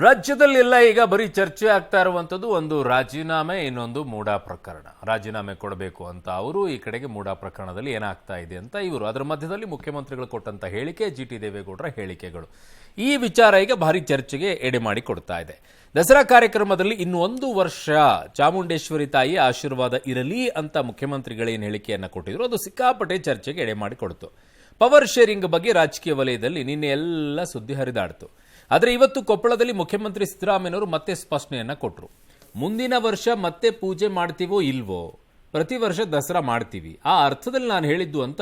ರಾಜ್ಯದಲ್ಲೆಲ್ಲ ಈಗ ಬರೀ ಚರ್ಚೆ ಆಗ್ತಾ ಇರುವಂಥದ್ದು ಒಂದು ರಾಜೀನಾಮೆ, ಇನ್ನೊಂದು ಮೂಡಾ ಪ್ರಕರಣ. ರಾಜೀನಾಮೆ ಕೊಡಬೇಕು ಅಂತ ಅವರು, ಈ ಕಡೆಗೆ ಮೂಡಾ ಪ್ರಕರಣದಲ್ಲಿ ಏನಾಗ್ತಾ ಇದೆ ಅಂತ ಇವರು. ಅದರ ಮಧ್ಯದಲ್ಲಿ ಮುಖ್ಯಮಂತ್ರಿಗಳು ಕೊಟ್ಟಂತ ಹೇಳಿಕೆ, ಜಿಟಿ ದೇವೇಗೌಡರ ಹೇಳಿಕೆಗಳು, ಈ ವಿಚಾರ ಈಗ ಭಾರಿ ಚರ್ಚೆಗೆ ಎಡೆ ಮಾಡಿ ಕೊಡ್ತಾ ಇದೆ. ದಸರಾ ಕಾರ್ಯಕ್ರಮದಲ್ಲಿ ಇನ್ನು 1 ವರ್ಷ ಚಾಮುಂಡೇಶ್ವರಿ ತಾಯಿ ಆಶೀರ್ವಾದ ಇರಲಿ ಅಂತ ಮುಖ್ಯಮಂತ್ರಿಗಳೇನು ಹೇಳಿಕೆಯನ್ನು ಕೊಟ್ಟಿದ್ರು, ಅದು ಸಿಕ್ಕಾಪಟ್ಟೆ ಚರ್ಚೆಗೆ ಎಡೆ ಮಾಡಿ ಕೊಡ್ತು. ಪವರ್ ಶೇರಿಂಗ್ ಬಗ್ಗೆ ರಾಜಕೀಯ ವಲಯದಲ್ಲಿ ನಿನ್ನೆ ಎಲ್ಲ ಸುದ್ದಿ ಹರಿದಾಡ್ತು. ಆದರೆ ಇವತ್ತು ಕೊಪ್ಪಳದಲ್ಲಿ ಮುಖ್ಯಮಂತ್ರಿ ಸಿದ್ದರಾಮಯ್ಯನವರು ಮತ್ತೆ ಸ್ಪಷ್ಟನೆಯನ್ನ ಕೊಟ್ಟರು. ಮುಂದಿನ ವರ್ಷ ಮತ್ತೆ ಪೂಜೆ ಮಾಡ್ತೀವೋ ಇಲ್ವೋ, ಪ್ರತಿ ವರ್ಷ ದಸರಾ ಮಾಡ್ತೀವಿ, ಆ ಅರ್ಥದಲ್ಲಿ ನಾನು ಹೇಳಿದ್ದು ಅಂತ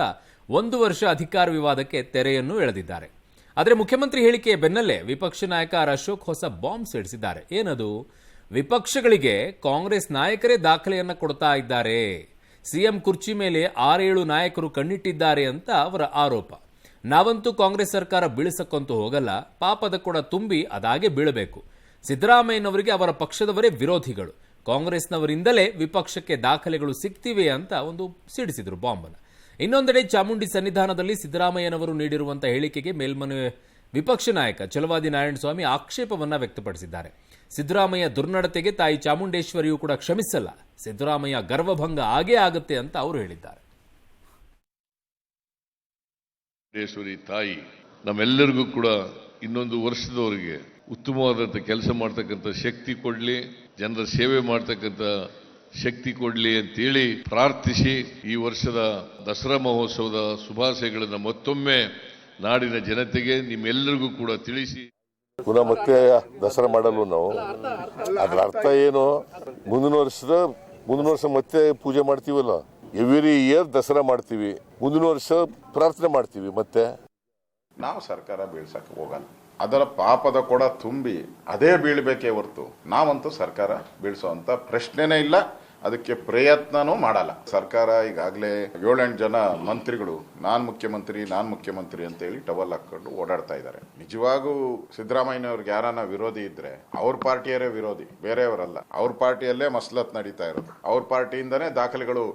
1 ವರ್ಷ ಅಧಿಕಾರ ವಿವಾದಕ್ಕೆ ತೆರೆಯನ್ನು ಎಳೆದಿದ್ದಾರೆ. ಆದರೆ ಮುಖ್ಯಮಂತ್ರಿ ಹೇಳಿಕೆಯ ಬೆನ್ನಲ್ಲೇ ವಿಪಕ್ಷ ನಾಯಕ ಆರ್ ಅಶೋಕ್ ಹೊಸ ಬಾಂಬ್ ಸಿಡಿಸಿದ್ದಾರೆ. ಏನದು? ವಿಪಕ್ಷಗಳಿಗೆ ಕಾಂಗ್ರೆಸ್ ನಾಯಕರೇ ದಾಖಲೆಯನ್ನ ಕೊಡ್ತಾ ಇದ್ದಾರೆ, ಸಿಎಂ ಕುರ್ಚಿ ಮೇಲೆ 6-7 ನಾಯಕರು ಕಣ್ಣಿಟ್ಟಿದ್ದಾರೆ ಅಂತ ಅವರ ಆರೋಪ. ನಾವಂತೂ ಕಾಂಗ್ರೆಸ್ ಸರ್ಕಾರ ಬೀಳಿಸಕ್ಕಂತೂ ಹೋಗಲ್ಲ, ಪಾಪದ ಕೊಡ ತುಂಬಿ ಅದಾಗೆ ಬೀಳಬೇಕು. ಸಿದ್ದರಾಮಯ್ಯನವರಿಗೆ ಅವರ ಪಕ್ಷದವರೇ ವಿರೋಧಿಗಳು, ಕಾಂಗ್ರೆಸ್ನವರಿಂದಲೇ ವಿಪಕ್ಷಕ್ಕೆ ದಾಖಲೆಗಳು ಸಿಗ್ತಿವೆ ಅಂತ ಒಂದು ಸಿಡಿಸಿದ್ರು ಬಾಂಬನ್ನು. ಇನ್ನೊಂದೆಡೆ ಚಾಮುಂಡಿ ಸನ್ನಿಧಾನದಲ್ಲಿ ಸಿದ್ದರಾಮಯ್ಯನವರು ನೀಡಿರುವಂತಹ ಹೇಳಿಕೆಗೆ ಮೇಲ್ಮನೆ ವಿಪಕ್ಷ ನಾಯಕ ಛಲವಾದಿ ನಾರಾಯಣಸ್ವಾಮಿ ಆಕ್ಷೇಪವನ್ನ ವ್ಯಕ್ತಪಡಿಸಿದ್ದಾರೆ. ಸಿದ್ದರಾಮಯ್ಯ ದುರ್ನಡತೆಗೆ ತಾಯಿ ಚಾಮುಂಡೇಶ್ವರಿಯೂ ಕೂಡ ಕ್ಷಮಿಸಲ್ಲ, ಸಿದ್ದರಾಮಯ್ಯ ಗರ್ವಭಂಗ ಆಗೇ ಆಗುತ್ತೆ ಅಂತ ಅವರು ಹೇಳಿದ್ದಾರೆ. ಚಾಮುಂಡೇಶ್ವರಿ ತಾಯಿ ನಮ್ಮೆಲ್ಲರಿಗೂ ಕೂಡ ಇನ್ನೊಂದು ವರ್ಷದವರೆಗೆ ಉತ್ತಮವಾದಂಥ ಕೆಲಸ ಮಾಡ್ತಕ್ಕಂಥ ಶಕ್ತಿ ಕೊಡ್ಲಿ, ಜನರ ಸೇವೆ ಮಾಡ್ತಕ್ಕಂಥ ಶಕ್ತಿ ಕೊಡ್ಲಿ ಅಂತೇಳಿ ಪ್ರಾರ್ಥಿಸಿ ಈ ವರ್ಷದ ದಸರಾ ಮಹೋತ್ಸವದ ಶುಭಾಶಯಗಳನ್ನು ಮತ್ತೊಮ್ಮೆ ನಾಡಿನ ಜನತೆಗೆ ನಿಮ್ಮೆಲ್ಲರಿಗೂ ಕೂಡ ತಿಳಿಸಿ. ಪುನಃ ಮತ್ತೆ ದಸರಾ ಮಾಡಲು ನಾವು, ಅದರ ಅರ್ಥ ಏನು? ಮುಂದಿನ ವರ್ಷ ಮತ್ತೆ ಪೂಜೆ ಮಾಡ್ತೀವಲ್ಲ, ಎವ್ರಿ ಇಯರ್ ದಸರಾ ಮಾಡ್ತೀವಿ, ಮುಂದಿನ ವರ್ಷ ಪ್ರಾರ್ಥನೆ ಮಾಡ್ತೀವಿ. ಮತ್ತೆ ನಾವು ಸರ್ಕಾರ ಬೀಳ್ಸಕ್ಕೆ ಹೋಗಲ್ಲ, ಅದರ ಪಾಪದ ಕೊಡ ತುಂಬಿ ಅದೇ ಬೀಳ್ಬೇಕೇ ಹೊರತು ನಾವಂತೂ ಸರ್ಕಾರ ಬೀಳ್ಸೋಂತ ಪ್ರಶ್ನೆನೇ ಇಲ್ಲ, ಅದಕ್ಕೆ ಪ್ರಯತ್ನನೂ ಮಾಡಲ್ಲ. ಸರ್ಕಾರ ಈಗಾಗಲೇ 7-8 ಜನ ಮಂತ್ರಿಗಳು ನಾನ್ ಮುಖ್ಯಮಂತ್ರಿ ಅಂತ ಹೇಳಿ ಟವಲ್ ಹಾಕೊಂಡು ಓಡಾಡ್ತಾ ಇದ್ದಾರೆ. ನಿಜವಾಗೂ ಸಿದ್ದರಾಮಯ್ಯನವ್ರಿಗೆ ಯಾರನ್ನ ವಿರೋಧಿ ಇದ್ರೆ ಅವ್ರ ಪಾರ್ಟಿಯರೇ ವಿರೋಧಿ, ಬೇರೆಯವರಲ್ಲ. ಅವ್ರ ಪಾರ್ಟಿಯಲ್ಲೇ ಮಸಲತ್ ನಡೀತಾ ಇರೋದು, ಅವ್ರ ಪಾರ್ಟಿಯಿಂದನೇ ದಾಖಲೆಗಳು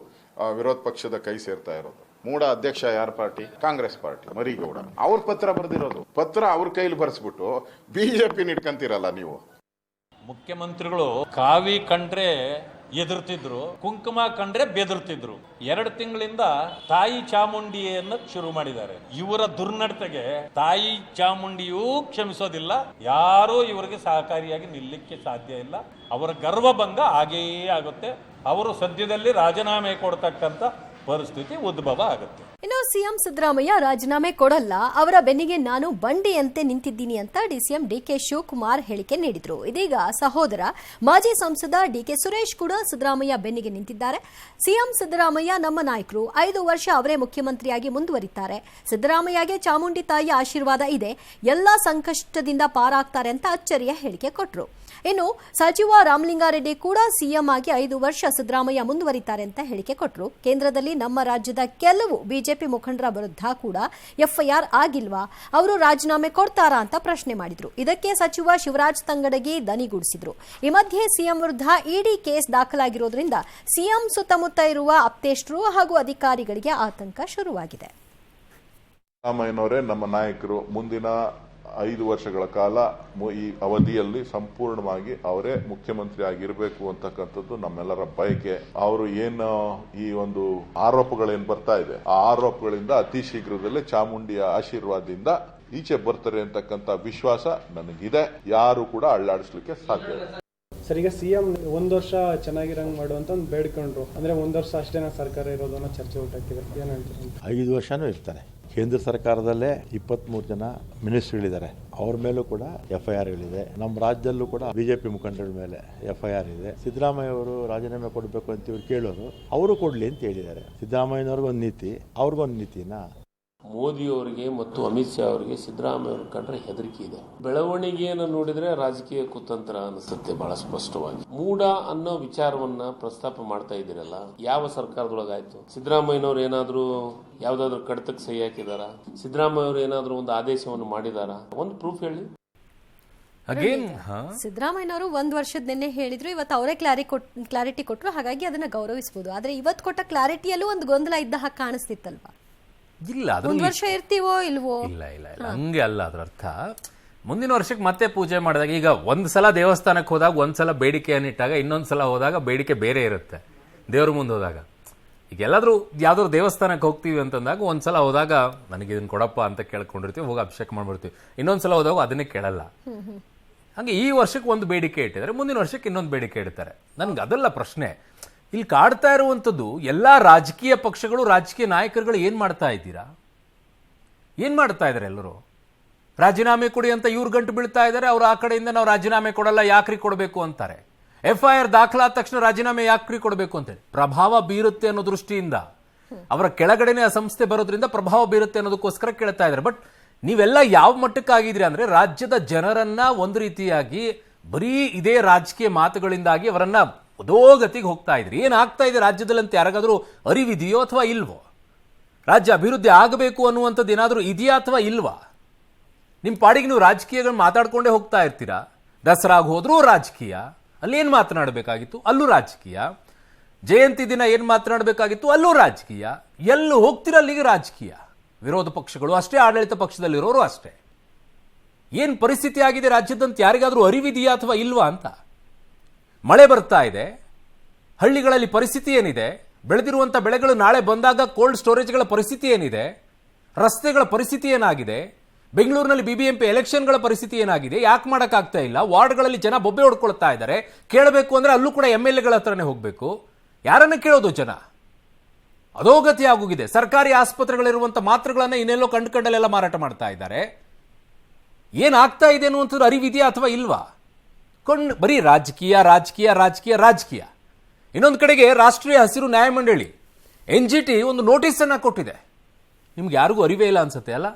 ವಿರೋಧ ಪಕ್ಷದ ಕೈ ಸೇರ್ತಾ ಇರೋದು. ಮೂಡ ಅಧ್ಯಕ್ಷ ಯಾರ ಪಾರ್ಟಿ? ಕಾಂಗ್ರೆಸ್ ಪಾರ್ಟಿ, ಮರಿಗೌಡ. ಅವ್ರ ಪತ್ರ ಬರೆದಿರೋದು, ಪತ್ರ ಅವ್ರ ಕೈಲಿ ಬರ್ಸ್ಬಿಟ್ಟು ಬಿಜೆಪಿ ಇಟ್ಕೊಂತೀರಲ್ಲ ನೀವು. ಮುಖ್ಯಮಂತ್ರಿಗಳು ಕಾವಿ ಕಂಡ್ರೆ ಎದುರ್ತಿದ್ರು, ಕುಂಕುಮ ಕಂಡ್ರೆ ಬೆದರ್ತಿದ್ರು. 2 ತಿಂಗಳಿಂದ ತಾಯಿ ಚಾಮುಂಡಿಯನ್ನು ಶುರು ಮಾಡಿದ್ದಾರೆ. ಇವರ ದುರ್ನಡತೆಗೆ ತಾಯಿ ಚಾಮುಂಡಿಯೂ ಕ್ಷಮಿಸೋದಿಲ್ಲ, ಯಾರೂ ಇವರಿಗೆ ಸಹಕಾರಿಯಾಗಿ ನಿಲ್ಲಕ್ಕೆ ಸಾಧ್ಯ ಇಲ್ಲ. ಅವರ ಗರ್ವಭಂಗ ಆಗೇ ಆಗುತ್ತೆ. ಅವರು ಸದ್ಯದಲ್ಲಿ ರಾಜೀನಾಮೆ ಕೊಡ್ತಕ್ಕಂಥ ಪರಿಸ್ಥಿತಿ ಉದ್ಭವ ಆಗುತ್ತೆ. ಇನ್ನು ಸಿಎಂ ಸಿದ್ದರಾಮಯ್ಯ ರಾಜೀನಾಮೆ ಕೊಡಲ್ಲ, ಅವರ ಬೆನ್ನಿಗೆ ನಾನು ಬಂಡಿಯಂತೆ ನಿಂತಿದ್ದೀನಿ ಅಂತ ಡಿಸಿಎಂ ಡಿಕೆ ಶಿವಕುಮಾರ್ ಹೇಳಿಕೆ ನೀಡಿದ್ರು. ಇದೀಗ ಸಹೋದರ ಮಾಜಿ ಸಂಸದ ಡಿಕೆ ಸುರೇಶ್ ಕೂಡ ಸಿದ್ದರಾಮಯ್ಯ ಬೆನ್ನಿಗೆ ನಿಂತಿದ್ದಾರೆ. ಸಿಎಂ ಸಿದ್ದರಾಮಯ್ಯ ನಮ್ಮ ನಾಯಕರು, 5 ವರ್ಷ ಅವರೇ ಮುಖ್ಯಮಂತ್ರಿಯಾಗಿ ಮುಂದುವರಿತಾರೆ. ಸಿದ್ದರಾಮಯ್ಯಗೆ ಚಾಮುಂಡಿ ತಾಯಿ ಆಶೀರ್ವಾದ ಇದೆ, ಎಲ್ಲಾ ಸಂಕಷ್ಟದಿಂದ ಪಾರಾಗ್ತಾರೆ ಅಂತ ಅಚ್ಚರಿಯ ಹೇಳಿಕೆ ಕೊಟ್ಟರು. ಇನ್ನು ಸಚಿವ ರಾಮಲಿಂಗಾರೆಡ್ಡಿ ಕೂಡ ಸಿಎಂ ಆಗಿ 5 ವರ್ಷ ಸಿದ್ದರಾಮಯ್ಯ ಮುಂದುವರಿತಾರೆ ಅಂತ ಹೇಳಿಕೆ ಕೊಟ್ಟರು. ಕೇಂದ್ರದಲ್ಲಿ ನಮ್ಮ ರಾಜ್ಯದ ಕೆಲವು ಬಿಜೆಪಿ ಮುಖಂಡರ ವಿರುದ್ಧ ಕೂಡ ಎಫ್ಐಆರ್ ಆಗಿಲ್ವಾ, ಅವರು ರಾಜೀನಾಮೆ ಕೊಡ್ತಾರಾ ಅಂತ ಪ್ರಶ್ನೆ ಮಾಡಿದ್ರು. ಇದಕ್ಕೆ ಸಚಿವ ಶಿವರಾಜ್ ತಂಗಡಗಿ ದನಿಗೂಡಿಸಿದ್ರು. ಈ ಮಧ್ಯೆ ಸಿಎಂ ವಿರುದ್ಧ ಇಡಿ ಕೇಸ್ ದಾಖಲಾಗಿರೋದ್ರಿಂದ ಸಿಎಂ ಸುತ್ತಮುತ್ತ ಇರುವ ಆಪ್ತೇಷ್ಟರು ಹಾಗೂ ಅಧಿಕಾರಿಗಳಿಗೆ ಆತಂಕ ಶುರುವಾಗಿದೆ. ಸಿದ್ದರಾಮಯ್ಯನವರೇ ನಮ್ಮ ನಾಯಕರು, ಮುಂದಿನ 5 ವರ್ಷಗಳ ಕಾಲ ಈ ಅವಧಿಯಲ್ಲಿ ಸಂಪೂರ್ಣವಾಗಿ ಅವರೇ ಮುಖ್ಯಮಂತ್ರಿ ಆಗಿರಬೇಕು ಅಂತಕ್ಕಂಥದ್ದು ನಮ್ಮೆಲ್ಲರ ಬಯಕೆ. ಅವರು ಏನು ಈ ಒಂದು ಆರೋಪಗಳೇನು ಬರ್ತಾ ಇದೆ, ಆ ಆರೋಪಗಳಿಂದ ಅತಿ ಶೀಘ್ರದಲ್ಲೇ ಚಾಮುಂಡಿಯ ಆಶೀರ್ವಾದದಿಂದ ಈಚೆ ಬರ್ತಾರೆ ಅಂತಕ್ಕಂಥ ವಿಶ್ವಾಸ ನನಗಿದೆ. ಯಾರು ಕೂಡ ಅಳ್ಳಾಡಿಸ್ಲಿಕ್ಕೆ ಸಾಧ್ಯ ಇಲ್ಲ. ಸರ್, ಈಗ ಸಿಎಂ 1 ವರ್ಷ ಚೆನ್ನಾಗಿರಂಗ್ ಮಾಡುವಂತ ಒಂದು ಬೇಡ್ಕೊಂಡ್ರು, ಅಂದ್ರೆ 1 ವರ್ಷ ಅಷ್ಟೇನ ಸರ್ಕಾರ ಇರೋದು ಅನ್ನೋ ಚರ್ಚೆ ಉಂಟಾಗ್ತಿದೆ. ಏನ್ ಹೇಳ್ತೀರಿ? 5 ವರ್ಷನೂ ಇರ್ತಾರೆ. ಕೇಂದ್ರ ಸರ್ಕಾರದಲ್ಲೇ 23 ಜನ ಮಿನಿಸ್ಟರ್ಗಳಿದ್ದಾರೆ, ಅವ್ರ ಮೇಲೂ ಕೂಡ ಎಫ್ಐಆರ್ಗಳಿದೆ. ನಮ್ಮ ರಾಜ್ಯದಲ್ಲೂ ಕೂಡ ಬಿಜೆಪಿ ಮುಖಂಡರ ಮೇಲೆ ಎಫ್ಐಆರ್ ಇದೆ. ಸಿದ್ದರಾಮಯ್ಯ ಅವರು ರಾಜೀನಾಮೆ ಕೊಡಬೇಕು ಅಂತ ಇವ್ರು ಕೇಳೋರು, ಅವರು ಕೊಡ್ಲಿ ಅಂತ ಹೇಳಿದ್ದಾರೆ. ಸಿದ್ದರಾಮಯ್ಯನವ್ರಿಗೊಂದು ನೀತಿ, ಅವ್ರಿಗೊಂದು ನೀತಿನ. ಮೋದಿಯವರಿಗೆ ಮತ್ತು ಅಮಿತ್ ಶಾ ಅವರಿಗೆ ಸಿದ್ದರಾಮಯ್ಯ ಅವರು ಕಂಡ್ರೆ ಹೆದರಿಕೆ ಇದೆ. ಬೆಳವಣಿಗೆಯನ್ನು ನೋಡಿದ್ರೆ ರಾಜಕೀಯ ಕುತಂತ್ರ ಅನಿಸುತ್ತೆ ಬಹಳ ಸ್ಪಷ್ಟವಾಗಿ. ಮೂಡ ಅನ್ನೋ ವಿಚಾರವನ್ನ ಪ್ರಸ್ತಾಪ ಮಾಡ್ತಾ ಇದ್ದೀರಲ್ಲ, ಯಾವ ಸರ್ಕಾರದೊಳಗಾಯ್ತು? ಸಿದ್ದರಾಮಯ್ಯನವರು ಏನಾದ್ರೂ ಯಾವ್ದಾದ್ರು ಕಡತಕ್ಕೆ ಸಹಿ ಹಾಕಿದಾರ? ಸಿದ್ದರಾಮಯ್ಯ ಅವರು ಏನಾದ್ರೂ ಒಂದು ಆದೇಶವನ್ನು ಮಾಡಿದಾರ? ಒಂದು ಪ್ರೂಫ್ ಹೇಳಿ. ಸಿದ್ದರಾಮಯ್ಯನವರು 1 ವರ್ಷದ ನಿನ್ನೆ ಹೇಳಿದ್ರು, ಇವತ್ತು ಅವರೇ ಕ್ಲಾರಿಟಿ ಕೊಟ್ಟರು, ಹಾಗಾಗಿ ಅದನ್ನ ಗೌರವಿಸಬಹುದು. ಆದ್ರೆ ಇವತ್ತು ಕೊಟ್ಟ ಕ್ಲಾರಿಟಿಯಲ್ಲೂ ಒಂದು ಗೊಂದಲ ಇದ್ದ ಹಾಗೆ ಕಾಣಿಸ್ತಿತ್ತಲ್ವಾ? ಇಲ್ಲ, 1 ವರ್ಷ ಇರ್ತೀವೋ ಇಲ್ವೋ? ಇಲ್ಲ, ಹಂಗೆ ಅಲ್ಲ. ಅದರ ಅರ್ಥ ಮುಂದಿನ ವರ್ಷಕ್ಕೆ ಮತ್ತೆ ಪೂಜೆ ಮಾಡಿದಾಗ ಈಗ ಒಂದು ಸಲ ದೇವಸ್ಥಾನಕ್ಕೆ ಹೋದಾಗ ಒಂದ್ಸಲ ಬೇಡಿಕೆಯನ್ನು ಇಟ್ಟಾಗ ಇನ್ನೊಂದು ಸಲ ಹೋದಾಗ ಬೇಡಿಕೆ ಬೇರೆ ಇರುತ್ತೆ ದೇವ್ರ ಮುಂದೆ ಹೋದಾಗ. ಈಗ ಎಲ್ಲಾದ್ರೂ ಯಾವ್ದಾದ್ರು ದೇವಸ್ಥಾನಕ್ಕೆ ಹೋಗ್ತೀವಿ ಅಂತಂದಾಗ ಒಂದ್ಸಲ ಹೋದಾಗ ನನಗೆ ಇದನ್ನ ಕೊಡಪ್ಪ ಅಂತ ಕೇಳ್ಕೊಂಡಿರ್ತೀವಿ, ಹೋಗಿ ಅಭಿಷೇಕ ಮಾಡ್ಬಿಡ್ತೀವಿ. ಇನ್ನೊಂದ್ಸಲ ಹೋದಾಗ ಅದನ್ನೇ ಕೇಳಲ್ಲ. ಹಂಗೆ ಈ ವರ್ಷಕ್ಕೆ ಒಂದು ಬೇಡಿಕೆ ಇಟ್ಟಿದ್ದಾರೆ, ಮುಂದಿನ ವರ್ಷಕ್ಕೆ ಇನ್ನೊಂದು ಬೇಡಿಕೆ ಇಡ್ತಾರೆ. ನನ್ಗೆ ಅದಲ್ಲ ಪ್ರಶ್ನೆ. ಇಲ್ಲಿ ಕಾಡ್ತಾ ಇರುವಂಥದ್ದು ಎಲ್ಲಾ ರಾಜಕೀಯ ಪಕ್ಷಗಳು, ರಾಜಕೀಯ ನಾಯಕರುಗಳು ಏನ್ ಮಾಡ್ತಾ ಇದ್ದೀರಾ? ಏನ್ ಮಾಡ್ತಾ ಇದ್ದಾರೆ? ಎಲ್ಲರೂ ರಾಜೀನಾಮೆ ಕೊಡಿ ಅಂತ ಇವ್ರು ಗಂಟು ಬೀಳ್ತಾ ಇದ್ದಾರೆ, ಅವ್ರು ಆ ಕಡೆಯಿಂದ ನಾವು ರಾಜೀನಾಮೆ ಕೊಡಲ್ಲ, ಯಾಕ್ರಿ ಕೊಡಬೇಕು ಅಂತಾರೆ. FIR ದಾಖಲಾದ ತಕ್ಷಣ ರಾಜೀನಾಮೆ ಯಾಕ್ರಿ ಕೊಡಬೇಕು ಅಂತೇಳಿ ಪ್ರಭಾವ ಬೀರುತ್ತೆ ಅನ್ನೋ ದೃಷ್ಟಿಯಿಂದ, ಅವರ ಕೆಳಗಡೆನೆ ಆ ಸಂಸ್ಥೆ ಬರೋದ್ರಿಂದ ಪ್ರಭಾವ ಬೀರುತ್ತೆ ಅನ್ನೋದಕ್ಕೋಸ್ಕರ ಕೇಳ್ತಾ ಇದ್ದಾರೆ. ಬಟ್ ನೀವೆಲ್ಲ ಯಾವ ಮಟ್ಟಕ್ಕಾಗಿದ್ರಿ ಅಂದ್ರೆ ರಾಜ್ಯದ ಜನರನ್ನ ಒಂದು ರೀತಿಯಾಗಿ ಬರೀ ಇದೇ ರಾಜಕೀಯ ಮಾತುಗಳಿಂದಾಗಿ ಅವರನ್ನ ಅಧೋಗತಿಗೆ ಹೋಗ್ತಾ ಇದ್ರಿ. ಏನಾಗ್ತಾ ಇದೆ ರಾಜ್ಯದಲ್ಲಿ ಅಂತ ಯಾರಿಗಾದ್ರೂ ಅರಿವಿದೆಯೋ ಅಥವಾ ಇಲ್ವೋ? ರಾಜ್ಯ ಅಭಿವೃದ್ಧಿ ಆಗಬೇಕು ಅನ್ನುವಂಥದ್ದು ಏನಾದರೂ ಇದೆಯಾ ಅಥವಾ ಇಲ್ವಾ? ನಿಮ್ಮ ಪಾಡಿಗೆ ನೀವು ರಾಜಕೀಯಗಳು ಮಾತಾಡ್ಕೊಂಡೇ ಹೋಗ್ತಾ ಇರ್ತೀರಾ. ದಸರಾಗ ಹೋದ್ರೂ ರಾಜಕೀಯ, ಅಲ್ಲಿ ಏನ್ ಮಾತನಾಡಬೇಕಾಗಿತ್ತು ಅಲ್ಲೂ ರಾಜಕೀಯ. ಜಯಂತಿ ದಿನ ಏನ್ ಮಾತನಾಡಬೇಕಾಗಿತ್ತು ಅಲ್ಲೂ ರಾಜಕೀಯ. ಎಲ್ಲೂ ಹೋಗ್ತಿರ ಅಲ್ಲಿಗೆ ರಾಜಕೀಯ. ವಿರೋಧ ಪಕ್ಷಗಳು ಅಷ್ಟೇ, ಆಡಳಿತ ಪಕ್ಷದಲ್ಲಿರೋರು ಅಷ್ಟೇ. ಏನ್ ಪರಿಸ್ಥಿತಿ ಆಗಿದೆ ರಾಜ್ಯದಂತ ಯಾರಿಗಾದ್ರೂ ಅರಿವಿದೆಯಾ ಅಥವಾ ಇಲ್ವಾ ಅಂತ? ಮಳೆ ಬರ್ತಾ ಇದೆ, ಹಳ್ಳಿಗಳಲ್ಲಿ ಪರಿಸ್ಥಿತಿ ಏನಿದೆ, ಬೆಳೆದಿರುವಂಥ ಬೆಳೆಗಳು ನಾಳೆ ಬಂದಾಗ ಕೋಲ್ಡ್ ಸ್ಟೋರೇಜ್ಗಳ ಪರಿಸ್ಥಿತಿ ಏನಿದೆ, ರಸ್ತೆಗಳ ಪರಿಸ್ಥಿತಿ ಏನಾಗಿದೆ, ಬೆಂಗಳೂರಿನಲ್ಲಿ BBMP ಎಲೆಕ್ಷನ್ಗಳ ಪರಿಸ್ಥಿತಿ ಏನಾಗಿದೆ, ಯಾಕೆ ಮಾಡೋಕ್ಕಾಗ್ತಾ ಇಲ್ಲ? ವಾರ್ಡ್ಗಳಲ್ಲಿ ಜನ ಬೊಬ್ಬೆ ಹೊಡ್ಕೊಳ್ತಾ ಇದ್ದಾರೆ. ಕೇಳಬೇಕು ಅಂದ್ರೆ ಅಲ್ಲೂ ಕೂಡ MLAಗಳ ಹತ್ರನೇ ಹೋಗಬೇಕು. ಯಾರನ್ನ ಕೇಳೋದು ಜನ? ಅಧೋಗತಿ ಆಗೋಗಿದೆ. ಸರ್ಕಾರಿ ಆಸ್ಪತ್ರೆಗಳಿರುವಂಥ ಮಾತ್ರೆಗಳನ್ನ ಇನ್ನೆಲ್ಲೋ ಕಂಡುಕಂಡಲ್ಲೆಲ್ಲ ಮಾರಾಟ ಮಾಡ್ತಾ ಇದ್ದಾರೆ. ಏನಾಗ್ತಾ ಇದೆ ಅನ್ನುವಂಥದ್ದು ಅರಿವಿದೆಯಾ ಅಥವಾ ಇಲ್ವಾ? ಬರೀ ರಾಜಕೀಯ ರಾಜಕೀಯ ರಾಜಕೀಯ ರಾಜಕೀಯ. ಇನ್ನೊಂದು ಕಡೆಗೆ ರಾಷ್ಟ್ರೀಯ ಹಸಿರು ನ್ಯಾಯಮಂಡಳಿ NGT ಒಂದು ನೋಟಿಸ್ ಅನ್ನ ಕೊಟ್ಟಿದೆ. ನಿಮ್ಗೆ ಯಾರಿಗೂ ಅರಿವೇ ಇಲ್ಲ ಅನ್ಸುತ್ತೆ ಅಲ್ಲ?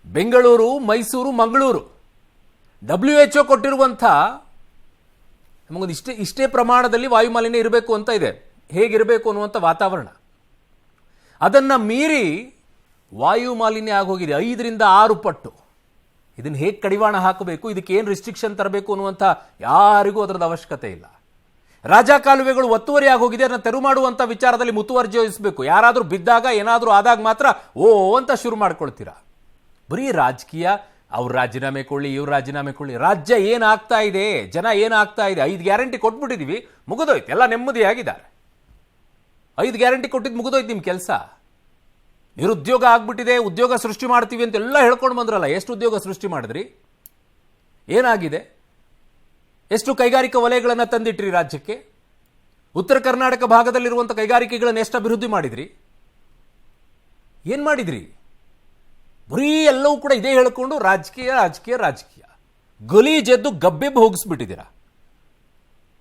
ಬೆಂಗಳೂರು, ಮೈಸೂರು, ಮಂಗಳೂರು WHO ಕೊಟ್ಟಿರುವಂಥ ನಮಗೊಂದು ಇಷ್ಟೇ ಪ್ರಮಾಣದಲ್ಲಿ ವಾಯುಮಾಲಿನ್ಯ ಇರಬೇಕು ಅಂತ ಇದೆ, ಹೇಗಿರಬೇಕು ಅನ್ನುವಂಥ ವಾತಾವರಣ. ಅದನ್ನ ಮೀರಿ ವಾಯುಮಾಲಿನ್ಯ ಆಗೋಗಿದೆ 5ರಿಂದ 6 ಪಟ್ಟು. ಇದನ್ನು ಹೇಗೆ ಕಡಿವಾಣ ಹಾಕಬೇಕು, ಇದಕ್ಕೆ ಏನು ರಿಸ್ಟ್ರಿಕ್ಷನ್ ತರಬೇಕು ಅನ್ನುವಂಥ ಯಾರಿಗೂ ಅದರದ ಅವಶ್ಯಕತೆ ಇಲ್ಲ. ರಾಜಕಾಲುವೆಗಳು ಒತ್ತುವರಿ ಆಗೋಗಿದೆ, ಅದನ್ನು ತೆರವು ಮಾಡುವಂಥ ವಿಚಾರದಲ್ಲಿ ಮುತುವರ್ಜಿ ವಹಿಸಬೇಕು. ಯಾರಾದರೂ ಬಿದ್ದಾಗ ಏನಾದರೂ ಆದಾಗ ಮಾತ್ರ ಓ ಅಂತ ಶುರು ಮಾಡ್ಕೊಳ್ತೀರಾ. ಬರೀ ರಾಜಕೀಯ, ಅವ್ರು ರಾಜೀನಾಮೆ ಕೊಳ್ಳಿ, ಇವ್ರು ರಾಜೀನಾಮೆ ಕೊಳ್ಳಿ. ರಾಜ್ಯ ಏನಾಗ್ತಾ ಇದೆ, ಜನ ಏನಾಗ್ತಾ ಇದೆ? 5 ಗ್ಯಾರಂಟಿ ಕೊಟ್ಬಿಟ್ಟಿದೀವಿ, ಮುಗಿದೋಯ್ತು, ಎಲ್ಲ ನೆಮ್ಮದಿಯಾಗಿದ್ದಾರೆ. 5 ಗ್ಯಾರಂಟಿ ಕೊಟ್ಟಿದ್ದು ಮುಗಿದೋಯ್ತು ನಿಮ್ಮ ಕೆಲಸ. ನಿರುದ್ಯೋಗ ಆಗ್ಬಿಟ್ಟಿದೆ, ಉದ್ಯೋಗ ಸೃಷ್ಟಿ ಮಾಡ್ತೀವಿ ಅಂತೆಲ್ಲ ಹೇಳ್ಕೊಂಡು ಬಂದ್ರಲ್ಲ, ಎಷ್ಟು ಉದ್ಯೋಗ ಸೃಷ್ಟಿ ಮಾಡಿದ್ರಿ? ಏನಾಗಿದೆ? ಎಷ್ಟು ಕೈಗಾರಿಕಾ ವಲಯಗಳನ್ನು ತಂದಿಟ್ರಿ ರಾಜ್ಯಕ್ಕೆ? ಉತ್ತರ ಕರ್ನಾಟಕ ಭಾಗದಲ್ಲಿರುವಂಥ ಕೈಗಾರಿಕೆಗಳನ್ನು ಎಷ್ಟು ಅಭಿವೃದ್ಧಿ ಮಾಡಿದ್ರಿ? ಏನ್ ಮಾಡಿದ್ರಿ? ಬರೀ ಎಲ್ಲವೂ ಕೂಡ ಇದೇ ಹೇಳ್ಕೊಂಡು ರಾಜಕೀಯ ರಾಜಕೀಯ ರಾಜಕೀಯ. ಗಲೀಜೆದ್ದು ಗಬ್ಬೆಬ್ಬು ಹೋಗಿಸ್ಬಿಟ್ಟಿದ್ದೀರಾ.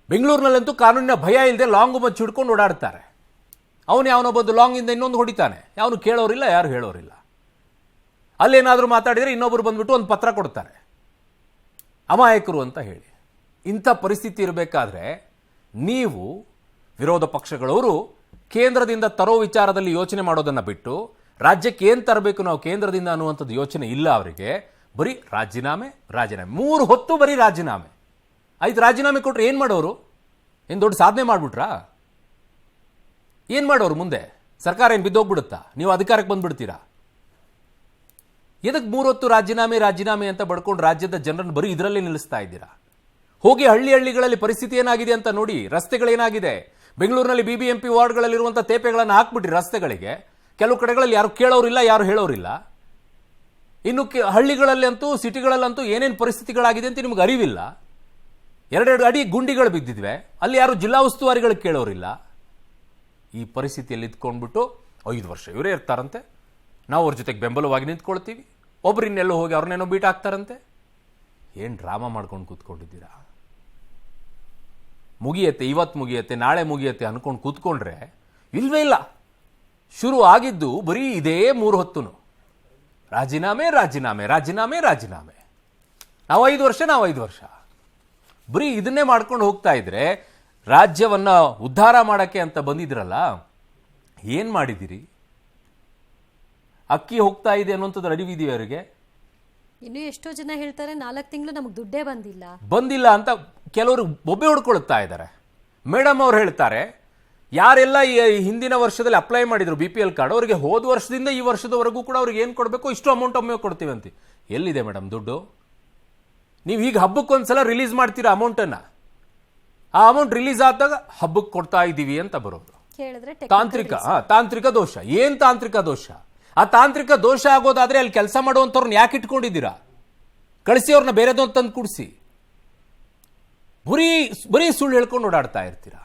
ಬೆಂಗಳೂರಿನಲ್ಲಂತೂ ಕಾನೂನಿನ ಭಯ ಇಲ್ಲದೆ ಲಾಂಗ್ ಮಚ್ಚಿ ಹಿಡ್ಕೊಂಡು ಓಡಾಡ್ತಾರೆ. ಅವನು ಯಾವನೋ ಬಂದು ಲಾಂಗ್ ಇಂದ ಇನ್ನೊಂದು ಹೊಡಿತಾನೆ, ಯಾವನು ಕೇಳೋರಿಲ್ಲ, ಯಾರು ಹೇಳೋರಿಲ್ಲ. ಅಲ್ಲೇನಾದರೂ ಮಾತಾಡಿದರೆ ಇನ್ನೊಬ್ಬರು ಬಂದ್ಬಿಟ್ಟು ಒಂದು ಪತ್ರ ಕೊಡ್ತಾರೆ, ಅಮಾಯಕರು ಅಂತ ಹೇಳಿ. ಇಂಥ ಪರಿಸ್ಥಿತಿ ಇರಬೇಕಾದ್ರೆ ನೀವು ವಿರೋಧ ಪಕ್ಷಗಳವರು ಕೇಂದ್ರದಿಂದ ತರೋ ವಿಚಾರದಲ್ಲಿ ಯೋಚನೆ ಮಾಡೋದನ್ನು ಬಿಟ್ಟು ರಾಜ್ಯಕ್ಕೆ ಏನು ತರಬೇಕು ನಾವು ಕೇಂದ್ರದಿಂದ ಅನ್ನುವಂಥದ್ದು ಯೋಚನೆ ಇಲ್ಲ ಅವರಿಗೆ. ಬರೀ ರಾಜೀನಾಮೆ ರಾಜೀನಾಮೆ, 3 ಹೊತ್ತು ಬರೀ ರಾಜೀನಾಮೆ. 5 ರಾಜೀನಾಮೆ ಕೊಟ್ಟರೆ ಏನು ಮಾಡೋರು? ಏನು ದೊಡ್ಡ ಸಾಧನೆ ಮಾಡಿಬಿಟ್ರಾ? ಏನು ಮಾಡೋರು ಮುಂದೆ? ಸರ್ಕಾರ ಏನು ಬಿದ್ದೋಗ್ಬಿಡುತ್ತಾ? ನೀವು ಅಧಿಕಾರಕ್ಕೆ ಬಂದ್ಬಿಡ್ತೀರಾ? ಎದಕ್ಕೆ 3 ಹೊತ್ತು ರಾಜೀನಾಮೆ ರಾಜೀನಾಮೆ ಅಂತ ಬಡ್ಕೊಂಡು ರಾಜ್ಯದ ಜನರನ್ನು ಬರೀ ಇದರಲ್ಲೇ ನಿಲ್ಲಿಸ್ತಾ ಇದ್ದೀರಾ? ಹೋಗಿ ಹಳ್ಳಿಗಳಲ್ಲಿ ಪರಿಸ್ಥಿತಿ ಏನಾಗಿದೆ ಅಂತ ನೋಡಿ. ರಸ್ತೆಗಳೇನಾಗಿದೆ? ಬೆಂಗಳೂರಿನಲ್ಲಿ BBMP ವಾರ್ಡ್ಗಳಲ್ಲಿರುವಂಥ ತೇಪೆಗಳನ್ನು ಹಾಕ್ಬಿಟ್ರಿ ರಸ್ತೆಗಳಿಗೆ. ಕೆಲವು ಕಡೆಗಳಲ್ಲಿ ಯಾರು ಕೇಳೋರಿಲ್ಲ, ಯಾರು ಹೇಳೋರಿಲ್ಲ. ಇನ್ನು ಹಳ್ಳಿಗಳಲ್ಲಂತೂ ಸಿಟಿಗಳಲ್ಲಂತೂ ಏನೇನು ಪರಿಸ್ಥಿತಿಗಳಾಗಿದೆ ಅಂತ ನಿಮ್ಗೆ ಅರಿವಿಲ್ಲ. 2 ಅಡಿ ಗುಂಡಿಗಳು ಬಿದ್ದಿದ್ವೆ, ಅಲ್ಲಿ ಯಾರು ಜಿಲ್ಲಾ ಉಸ್ತುವಾರಿಗಳಿಗೆ ಕೇಳೋರಿಲ್ಲ. ಈ ಪರಿಸ್ಥಿತಿಯಲ್ಲಿ ಇದ್ಕೊಂಡ್ಬಿಟ್ಟು 5 ವರ್ಷ ಇವರೇ ಇರ್ತಾರಂತೆ, ನಾವು ಅವ್ರ ಜೊತೆಗೆ ಬೆಂಬಲವಾಗಿ ನಿಂತ್ಕೊಳ್ತೀವಿ, ಒಬ್ರು ಇನ್ನೆಲ್ಲೋ ಹೋಗಿ ಅವ್ರನ್ನೇನೋ ಬೀಟ್ ಹಾಕ್ತಾರಂತೆ. ಏನು ಡ್ರಾಮಾ ಮಾಡ್ಕೊಂಡು ಕೂತ್ಕೊಂಡಿದ್ದೀರಾ? ಮುಗಿಯತ್ತೆ, ಇವತ್ತು ಮುಗಿಯತ್ತೆ, ನಾಳೆ ಮುಗಿಯತ್ತೆ ಅನ್ಕೊಂಡು ಕೂತ್ಕೊಂಡ್ರೆ ಇಲ್ವೇ ಇಲ್ಲ. ಶುರು ಆಗಿದ್ದು ಬರೀ ಇದೇ 3 ಹೊತ್ತುನು ರಾಜೀನಾಮೆ ರಾಜೀನಾಮೆ ರಾಜೀನಾಮೆ ರಾಜೀನಾಮೆ. ನಾವು 5 ವರ್ಷ ಬರೀ ಇದನ್ನೇ ಮಾಡ್ಕೊಂಡು ಹೋಗ್ತಾ ಇದ್ರೆ ರಾಜ್ಯವನ್ನ ಉದ್ಧಾರ ಮಾಡಕ್ಕೆ ಅಂತ ಬಂದಿದ್ರಲ್ಲ, ಏನ್ ಮಾಡಿದಿರಿ? ಅಕ್ಕಿ ಹೋಗ್ತಾ ಇದೆ ಅನ್ನೋಂಥದ್ದು ಅರಿವಿದೆಯೇ ಅವರಿಗೆ? ಇನ್ನು ಎಷ್ಟೋ ಜನ ಹೇಳ್ತಾರೆ 4 ತಿಂಗಳು ನಮಗೆ ದುಡ್ಡೇ ಬಂದಿಲ್ಲ ಅಂತ ಕೆಲವರು ಬೊಬ್ಬೆ ಹೊಡ್ಕೊಳ್ತಾ ಇದ್ದಾರೆ. ಮೇಡಮ್ ಅವ್ರು ಹೇಳ್ತಾರೆ ಯಾರೆಲ್ಲ ಈ ಹಿಂದಿನ ವರ್ಷದಲ್ಲಿ ಅಪ್ಲೈ ಮಾಡಿದ್ರು BPL ಕಾರ್ಡ್, ಅವರಿಗೆ ಹೋದ ವರ್ಷದಿಂದ ಈ ವರ್ಷದವರೆಗೂ ಕೂಡ ಅವ್ರಿಗೆ ಏನು ಕೊಡಬೇಕು ಇಷ್ಟು ಅಮೌಂಟ್ ಒಮ್ಮೆ ಕೊಡ್ತೀವಿ ಅಂತ. ಎಲ್ಲಿದೆ ಮೇಡಮ್ ದುಡ್ಡು? ನೀವು ಈಗ ಹಬ್ಬಕ್ಕೊಂದ್ಸಲ ರಿಲೀಸ್ ಮಾಡ್ತೀರಾ ಅಮೌಂಟನ್ನು, ಆ ಅಮೌಂಟ್ ರಿಲೀಸ್ ಆದಾಗ ಹಬ್ಬಕ್ಕೆ ಕೊಡ್ತಾ ಇದ್ದೀವಿ ಅಂತ ಬರೋದು. ತಾಂತ್ರಿಕ ದೋಷ. ಏನ್ ತಾಂತ್ರಿಕ ದೋಷ? ಆ ತಾಂತ್ರಿಕ ದೋಷ ಆಗೋದಾದ್ರೆ ಅಲ್ಲಿ ಕೆಲಸ ಮಾಡುವಂಥವ್ರನ್ನ ಯಾಕೆ ಇಟ್ಕೊಂಡಿದ್ದೀರಾ? ಕಳಿಸಿ ಅವ್ರನ್ನ ಬೇರೆದೋ ತಂದು ಕೂಡಿಸಿ. ಬರೀ ಸುಳ್ಳು ಹೇಳ್ಕೊಂಡು ಓಡಾಡ್ತಾ ಇರ್ತೀರಾ.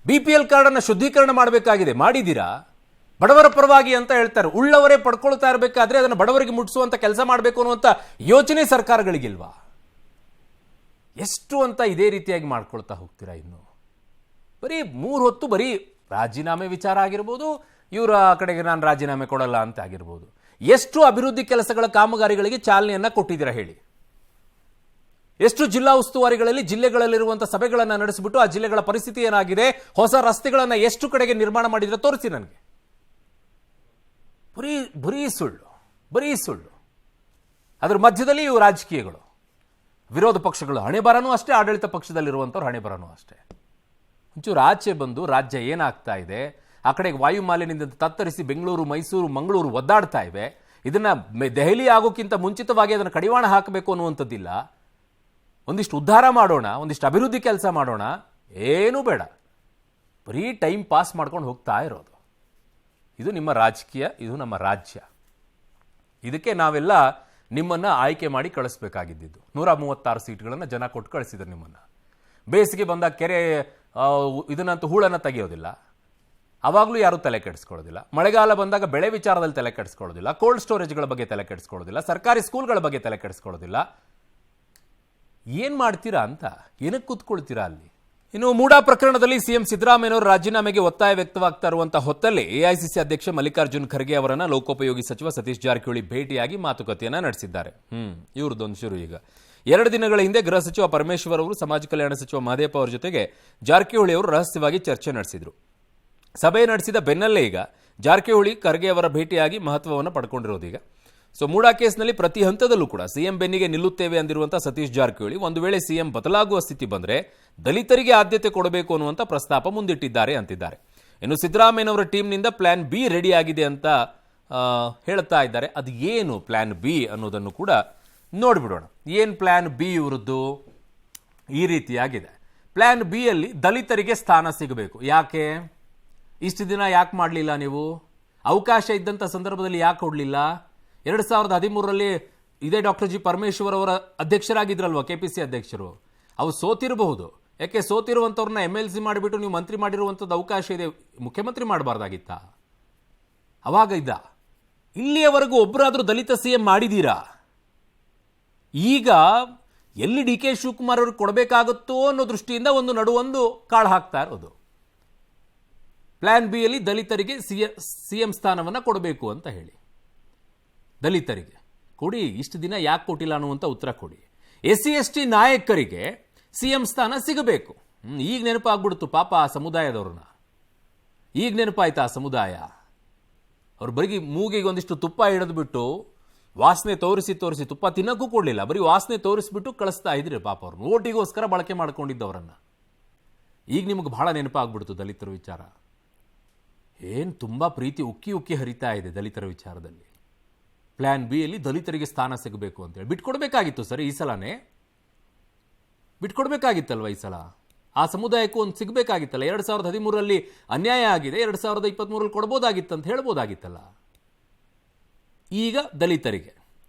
BPL ಕಾರ್ಡನ್ನು ಶುದ್ಧೀಕರಣ ಮಾಡಬೇಕಾಗಿದೆ, ಮಾಡಿದ್ದೀರಾ? ಬಡವರ ಪರವಾಗಿ ಅಂತ ಹೇಳ್ತಾರೆ. ಉಳ್ಳವರೇ ಪಡ್ಕೊಳ್ತಾ ಇರಬೇಕಾದ್ರೆ ಅದನ್ನು ಬಡವರಿಗೆ ಮುಟ್ಟಿಸುವಂತ ಕೆಲಸ ಮಾಡಬೇಕು ಅನ್ನುವಂಥ ಯೋಚನೆ ಸರ್ಕಾರಗಳಿಗಿಲ್ವಾ? ಎಷ್ಟು ಅಂತ ಇದೇ ರೀತಿಯಾಗಿ ಮಾಡ್ಕೊಳ್ತಾ ಹೋಗ್ತೀರಾ? ಇನ್ನು ಬರೀ 3 ಹೊತ್ತು ಬರೀ ರಾಜೀನಾಮೆ ವಿಚಾರ ಆಗಿರ್ಬೋದು, ಇವರ ಕಡೆಗೆ ನಾನು ರಾಜೀನಾಮೆ ಕೊಡಲ್ಲ ಅಂತ ಆಗಿರ್ಬೋದು. ಎಷ್ಟು ಅಭಿವೃದ್ಧಿ ಕೆಲಸಗಳ ಕಾಮಗಾರಿಗಳಿಗೆ ಚಾಲನೆಯನ್ನ ಕೊಟ್ಟಿದ್ದೀರಾ ಹೇಳಿ? ಎಷ್ಟು ಜಿಲ್ಲಾ ಉಸ್ತುವಾರಿಗಳಲ್ಲಿ ಜಿಲ್ಲೆಗಳಲ್ಲಿರುವಂಥ ಸಭೆಗಳನ್ನು ನಡೆಸಿಬಿಟ್ಟು ಆ ಜಿಲ್ಲೆಗಳ ಪರಿಸ್ಥಿತಿ ಏನಾಗಿದೆ, ಹೊಸ ರಸ್ತೆಗಳನ್ನು ಎಷ್ಟು ಕಡೆಗೆ ನಿರ್ಮಾಣ ಮಾಡಿದ್ರೆ ತೋರಿಸಿ ನನಗೆ. ಬರೀ ಸುಳ್ಳು. ಅದರ ಮಧ್ಯದಲ್ಲಿ ಇವು ರಾಜಕೀಯಗಳು, ವಿರೋಧ ಪಕ್ಷಗಳು ಹಣೆ ಬರನೂ ಅಷ್ಟೇ, ಆಡಳಿತ ಪಕ್ಷದಲ್ಲಿರುವಂಥವ್ರು ಹಣೆ ಬರನೂ ಅಷ್ಟೇ. ಒಂಚೂರು ಆಚೆ ಬಂದು ರಾಜ್ಯ ಏನಾಗ್ತಾ ಇದೆ, ಆ ಕಡೆಗೆ ವಾಯು ಮಾಲಿನ್ಯದಿಂದ ತತ್ತರಿಸಿ ಬೆಂಗಳೂರು, ಮೈಸೂರು, ಮಂಗಳೂರು ಒದ್ದಾಡ್ತಾ ಇವೆ. ಇದನ್ನ ದೆಹಲಿ ಆಗೋಕ್ಕಿಂತ ಮುಂಚಿತವಾಗಿ ಅದನ್ನು ಕಡಿವಾಣ ಹಾಕಬೇಕು ಅನ್ನುವಂಥದ್ದಿಲ್ಲ. ಒಂದಿಷ್ಟು ಉದ್ಧಾರ ಮಾಡೋಣ, ಒಂದಿಷ್ಟು ಅಭಿವೃದ್ಧಿ ಕೆಲಸ ಮಾಡೋಣ, ಏನೂ ಬೇಡ. ಬರೀ ಟೈಮ್ ಪಾಸ್ ಮಾಡ್ಕೊಂಡು ಹೋಗ್ತಾ ಇರೋದು. ಇದು ನಿಮ್ಮ ರಾಜಕೀಯ, ಇದು ನಮ್ಮ ರಾಜ್ಯ. ಇದಕ್ಕೆ ನಾವೆಲ್ಲ ನಿಮ್ಮನ್ನು ಆಯ್ಕೆ ಮಾಡಿ ಕಳಿಸ್ಬೇಕಾಗಿದ್ದು. 136 ಸೀಟ್ಗಳನ್ನು ಜನ ಕೊಟ್ಟು ಕಳಿಸಿದ್ರು ನಿಮ್ಮನ್ನು. ಬೇಸಿಗೆ ಬಂದಾಗ ಕೆರೆ ಇದನ್ನಂತೂ ಹೂಳನ್ನು ತೆಗೆಯೋದಿಲ್ಲ, ಅವಾಗಲೂ ಯಾರೂ ತಲೆ ಕೆಡಿಸ್ಕೊಳ್ಳೋದಿಲ್ಲ. ಮಳೆಗಾಲ ಬಂದಾಗ ಬೆಳೆ ವಿಚಾರದಲ್ಲಿ ತಲೆ ಕೆಡಿಸ್ಕೊಳ್ಳೋದಿಲ್ಲ, ಕೋಲ್ಡ್ ಸ್ಟೋರೇಜ್ಗಳ ಬಗ್ಗೆ ತಲೆ ಕೆಡಿಸ್ಕೊಳ್ಳೋದಿಲ್ಲ, ಸರ್ಕಾರಿ ಸ್ಕೂಲ್ಗಳ ಬಗ್ಗೆ ತಲೆ ಕೆಡಿಸ್ಕೊಳ್ಳೋದಿಲ್ಲ. ಏನು ಮಾಡ್ತೀರಾ ಅಂತ, ಏನಕ್ಕೆ ಕೂತ್ಕೊಳ್ತೀರಾ ಅಲ್ಲಿ? ಇನ್ನು ಮೂಡಾ ಪ್ರಕರಣದಲ್ಲಿ ಸಿಎಂ ಸಿದ್ದರಾಮಯ್ಯನವರು ರಾಜೀನಾಮೆಗೆ ಒತ್ತಾಯ ವ್ಯಕ್ತವಾಗ್ತಾ ಇರುವಂತಹ ಹೊತ್ತಲ್ಲಿ AICC ಅಧ್ಯಕ್ಷ ಮಲ್ಲಿಕಾರ್ಜುನ್ ಖರ್ಗೆ ಅವರನ್ನ ಲೋಕೋಪಯೋಗಿ ಸಚಿವ ಸತೀಶ್ ಜಾರಕಿಹೊಳಿ ಭೇಟಿಯಾಗಿ ಮಾತುಕತೆಯನ್ನ ನಡೆಸಿದ್ದಾರೆ. ಇವ್ರದ್ದೊಂದು ಶುರು. ಈಗ 2 ದಿನಗಳ ಹಿಂದೆ ಗೃಹ ಸಚಿವ ಪರಮೇಶ್ವರ್ ಅವರು, ಸಮಾಜ ಕಲ್ಯಾಣ ಸಚಿವ ಮಹದೇವಪ್ಪ ಅವರ ಜೊತೆಗೆ ಜಾರಕಿಹೊಳಿ ಅವರು ರಹಸ್ಯವಾಗಿ ಚರ್ಚೆ ನಡೆಸಿದ್ರು. ಸಭೆ ನಡೆಸಿದ ಬೆನ್ನಲ್ಲೇ ಈಗ ಜಾರಕಿಹೊಳಿ ಖರ್ಗೆ ಅವರ ಭೇಟಿಯಾಗಿ ಮಹತ್ವವನ್ನು ಪಡ್ಕೊಂಡಿರೋದು. ಈಗ ಮೂಡಾ ಕೇಸ್ನಲ್ಲಿ ಪ್ರತಿ ಹಂತದಲ್ಲೂ ಕೂಡ ಸಿಎಂ ಬೆನ್ನಿಗೆ ನಿಲ್ಲುತ್ತೇವೆ ಅಂದಿರುವಂತಹ ಸತೀಶ್ ಜಾರಕಿಹೊಳಿ ಒಂದು ವೇಳೆ ಸಿಎಂ ಬದಲಾಗುವ ಸ್ಥಿತಿ ಬಂದರೆ ದಲಿತರಿಗೆ ಆದ್ಯತೆ ಕೊಡಬೇಕು ಅನ್ನುವಂಥ ಪ್ರಸ್ತಾಪ ಮುಂದಿಟ್ಟಿದ್ದಾರೆ ಅಂತಿದ್ದಾರೆ. ಇನ್ನು ಸಿದ್ದರಾಮಯ್ಯನವರ ಟೀಮ್ನಿಂದ ಪ್ಲಾನ್ ಬಿ ರೆಡಿ ಆಗಿದೆ ಅಂತ ಹೇಳ್ತಾ ಇದ್ದಾರೆ. ಅದು ಏನು ಪ್ಲಾನ್ ಬಿ ಅನ್ನೋದನ್ನು ಕೂಡ ನೋಡಿಬಿಡೋಣ. ಏನು ಪ್ಲಾನ್ ಬಿ ಇವರದ್ದು? ಈ ರೀತಿಯಾಗಿದೆ. ಪ್ಲಾನ್ ಬಿ ಯಲ್ಲಿ ದಲಿತರಿಗೆ ಸ್ಥಾನ ಸಿಗಬೇಕು. ಯಾಕೆ ಇಷ್ಟು ದಿನ ಯಾಕೆ ಮಾಡಲಿಲ್ಲ ನೀವು? ಅವಕಾಶ ಇದ್ದಂಥ ಸಂದರ್ಭದಲ್ಲಿ ಯಾಕೆ ಕೊಡಲಿಲ್ಲ? 2013ರಲ್ಲಿ ಇದೇ ಡಾಕ್ಟರ್ ಜಿ ಪರಮೇಶ್ವರ್ ಅವರ ಅಧ್ಯಕ್ಷರಾಗಿದ್ರಲ್ವ, KPC ಅಧ್ಯಕ್ಷರು. ಅವು ಸೋತಿರಬಹುದು. ಯಾಕೆ ಸೋತಿರುವಂಥವ್ರನ್ನ MLC ಮಾಡಿಬಿಟ್ಟು ನೀವು ಮಂತ್ರಿ ಮಾಡಿರುವಂಥದ್ದು ಅವಕಾಶ ಇದೆ, ಮುಖ್ಯಮಂತ್ರಿ ಮಾಡಬಾರ್ದಾಗಿತ್ತ? ಅವಾಗ ಇದ್ದ. ಇಲ್ಲಿಯವರೆಗೂ ಒಬ್ಬರಾದರೂ ದಲಿತ CM ಮಾಡಿದ್ದೀರಾ? ಈಗ ಎಲ್ಲಿ DK ಶಿವಕುಮಾರ್ ಅವ್ರಿಗೆ ಕೊಡಬೇಕಾಗುತ್ತೋ ಅನ್ನೋ ದೃಷ್ಟಿಯಿಂದ ಒಂದು ಕಾಳು ಹಾಕ್ತಾ ಇರೋದು. ಪ್ಲಾನ್ ಬಿ ಯಲ್ಲಿ ದಲಿತರಿಗೆ CM ಸ್ಥಾನವನ್ನು ಕೊಡಬೇಕು ಅಂತ ಹೇಳಿ. ದಲಿತರಿಗೆ ಕೊಡಿ, ಇಷ್ಟು ದಿನ ಯಾಕೆ ಕೊಟ್ಟಿಲ್ಲ ಅನ್ನುವಂಥ ಉತ್ತರ ಕೊಡಿ. SC/ST ನಾಯಕರಿಗೆ CM ಸ್ಥಾನ ಸಿಗಬೇಕು. ಈಗ ನೆನಪಾಗ್ಬಿಡ್ತು ಪಾಪ ಆ ಸಮುದಾಯದವ್ರನ್ನ. ಈಗ ನೆನಪಾಯ್ತಾ ಆ ಸಮುದಾಯ? ಅವ್ರು ಬರೀ ಮೂಗಿಗೆ ಒಂದಿಷ್ಟು ತುಪ್ಪ ಹಿಡಿದ್ಬಿಟ್ಟು ವಾಸನೆ ತೋರಿಸಿ ತುಪ್ಪ ತಿನ್ನಕ್ಕೂ ಕೊಡಲಿಲ್ಲ, ಬರೀ ವಾಸನೆ ತೋರಿಸ್ಬಿಟ್ಟು ಕಳಿಸ್ತಾ ಇದ್ರಿ ಪಾಪ ಅವ್ರನ್ನ. ಓಟಿಗೋಸ್ಕರ ಬಳಕೆ ಮಾಡ್ಕೊಂಡಿದ್ದವರನ್ನ. ಈಗ ನಿಮಗೆ ಬಹಳ ನೆನಪಾಗ್ಬಿಡ್ತು ದಲಿತರ ವಿಚಾರ. ಏನು ತುಂಬ ಪ್ರೀತಿ ಉಕ್ಕಿ ಹರಿತಾ ಇದೆ ದಲಿತರ ವಿಚಾರದಲ್ಲಿ. ಪ್ಲಾನ್ ಬಿ ಯಲ್ಲಿ ದಲಿತರಿಗೆ ಸ್ಥಾನ ಸಿಗಬೇಕು ಅಂತೇಳಿ ಬಿಟ್ಕೊಡ್ಬೇಕಾಗಿತ್ತು ಸರ್. ಈ ಸಲನೇ ಬಿಟ್ಕೊಡ್ಬೇಕಾಗಿತ್ತಲ್ವ? ಈ ಸಲ ಆ ಸಮುದಾಯಕ್ಕೂ ಒಂದು ಸಿಗಬೇಕಾಗಿತ್ತಲ್ಲ. 2013ರಲ್ಲಿ ಅನ್ಯಾಯ ಆಗಿದೆ, 2023ರಲ್ಲಿ ಕೊಡ್ಬೋದಾಗಿತ್ತಂತ ಹೇಳ್ಬೋದಾಗಿತ್ತಲ್ಲ. ಈಗ ದಲಿತರಿಗೆ